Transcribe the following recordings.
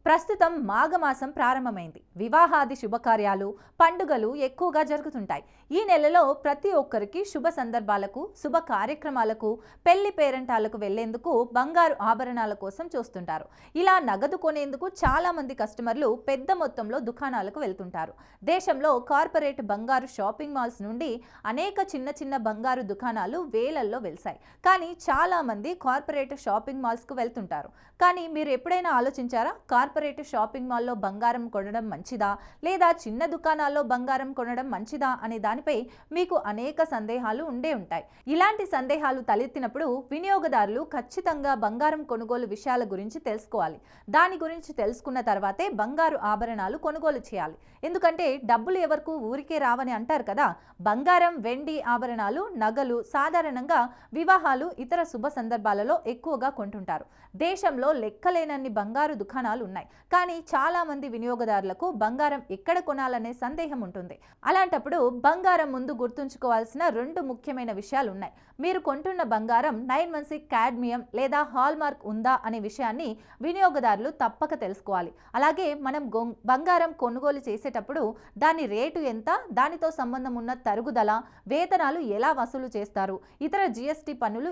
ప్రస్తుతం మాఘమాసం ప్రారంభమైంది. వివాహాది శుభకార్యాలు, పండుగలు ఎక్కువగా జరుగుతుంటాయి. ఈ నెలలో ప్రతి ఒక్కరికి శుభ సందర్భాలకు, శుభ కార్యక్రమాలకు, పెళ్లి పేరంటాలకు వెళ్లేందుకు బంగారు ఆభరణాల కోసం చూస్తుంటారు. ఇలా నగదు కొనేందుకు చాలా మంది కస్టమర్లు పెద్ద మొత్తంలో దుకాణాలకు వెళ్తుంటారు. దేశంలో కార్పొరేట్ బంగారు షాపింగ్ మాల్స్ నుండి అనేక చిన్న చిన్న బంగారు దుకాణాలు వేలల్లో వెలిశాయి. కానీ చాలా మంది కార్పొరేట్ షాపింగ్ మాల్స్కు వెళ్తుంటారు. కానీ మీరు ఎప్పుడైనా ఆలోచించారా? కార్పొరేట్ షాపింగ్ మాల్లో బంగారం కొనడం మంచిదా, లేదా చిన్న దుకాణాల్లో బంగారం కొనడం మంచిదా అనే దానిపై మీకు అనేక సందేహాలు ఉండే ఉంటాయి. ఇలాంటి సందేహాలు తలెత్తినప్పుడు వినియోగదారులు ఖచ్చితంగా బంగారం కొనుగోలు విషయాల గురించి తెలుసుకోవాలి. దాని గురించి తెలుసుకున్న తర్వాతే బంగారు ఆభరణాలు కొనుగోలు చేయాలి. ఎందుకంటే డబ్బులు ఎవరికి ఊరికే రావని అంటారు కదా. బంగారం, వెండి ఆభరణాలు, నగలు సాధారణంగా వివాహాలు, ఇతర శుభ సందర్భాలలో ఎక్కువగా కొంటుంటారు. దేశంలో లెక్కలేనన్ని బంగారు దుకాణాలు ఉన్నాయి. కానీ చాలా మంది వినియోగదారులకు బంగారం ఎక్కడ కొనాలనే సందేహం ఉంటుంది. అలాంటప్పుడు బంగారం ముందు గుర్తుంచుకోవాల్సిన రెండు ముఖ్యమైన విషయాలు ఉన్నాయి. మీరు కొంటున్న బంగారం 916 కాడ్మియం లేదా హాల్మార్క్ ఉందా అనే విషయాన్ని వినియోగదారులు తప్పక తెలుసుకోవాలి. అలాగే మనం బంగారం కొనుగోలు చేసేటప్పుడు దాని రేటు ఎంత, దానితో సంబంధం ఉన్న తరుగుదల, వేతనాలు ఎలా వసూలు చేస్తారు, ఇతర జిఎస్టి పన్నులు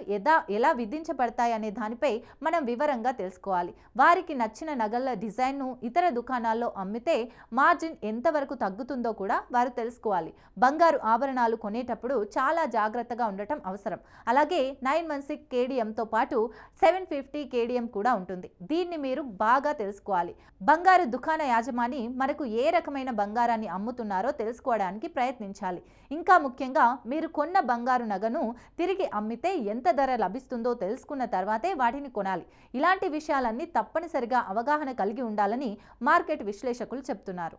ఎలా విధించబడతాయి అనే దానిపై మనం వివరంగా తెలుసుకోవాలి. వారికి నచ్చిన నగల డిజైన్ను ఇతర దుకాణాల్లో అమ్మితే మార్జిన్ ఎంతవరకు తగ్గుతుందో కూడా వారు తెలుసుకోవాలి. బంగారు ఆభరణాలు కొనేటప్పుడు చాలా జాగ్రత్తగా ఉండటం అవసరం. అలాగే 916 కేడియంతో పాటు 750 కేడియం కూడా ఉంటుంది. దీన్ని మీరు బాగా తెలుసుకోవాలి. బంగారు దుకాణ యాజమాని మనకు ఏ రకమైన బంగారాన్ని అమ్ముతున్నారో తెలుసుకోవడానికి ప్రయత్నించాలి. ఇంకా ముఖ్యంగా మీరు కొన్న బంగారు నగను తిరిగి అమ్మితే ఎంత ధర లభిస్తుందో తెలుసుకున్న తర్వాతే వాటిని కొనాలి. ఇలాంటి విషయాలన్నీ తప్పనిసరిగా అవగాహన కలిగి ఉండాలని మార్కెట్ విశ్లేషకులు చెప్తున్నారు.